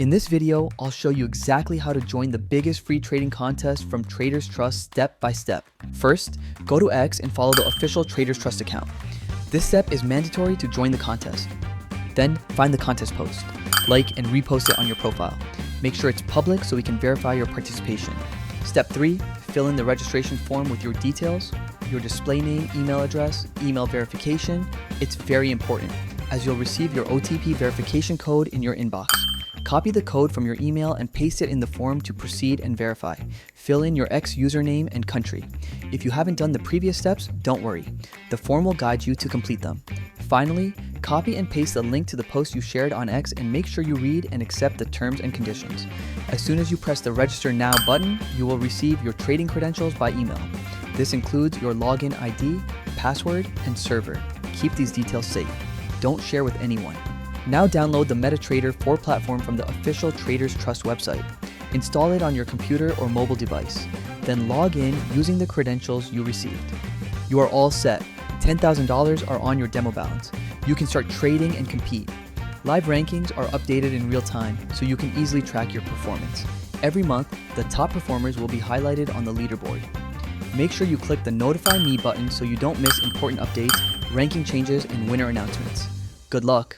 In this video, I'll show you exactly how to join the biggest free trading contest from Traders Trust step by step. First, go to X and follow the official Traders Trust account. This step is mandatory to join the contest. Then, find the contest post. Like and repost it on your profile. Make sure it's public so we can verify your participation. Step 3, fill in the registration form with your details, your display name, email address, email verification. It's very important, as you'll receive your OTP verification code in your inbox. Copy the code from your email and paste it in the form to proceed and verify. Fill in your X username and country. If you haven't done the previous steps, don't worry. The form will guide you to complete them. Finally, copy and paste the link to the post you shared on X and make sure you read and accept the terms and conditions. As soon as you press the Register Now button, you will receive your trading credentials by email. This includes your login ID, password, and server. Keep these details safe. Don't share with anyone. Now download the MetaTrader 4 platform from the official Traders Trust website. Install it on your computer or mobile device. Then log in using the credentials you received. You are all set. $10,000 are on your demo balance. You can start trading and compete. Live rankings are updated in real time, so you can easily track your performance. Every month, the top performers will be highlighted on the leaderboard. Make sure you click the Notify Me button so you don't miss important updates, ranking changes, and winner announcements. Good luck!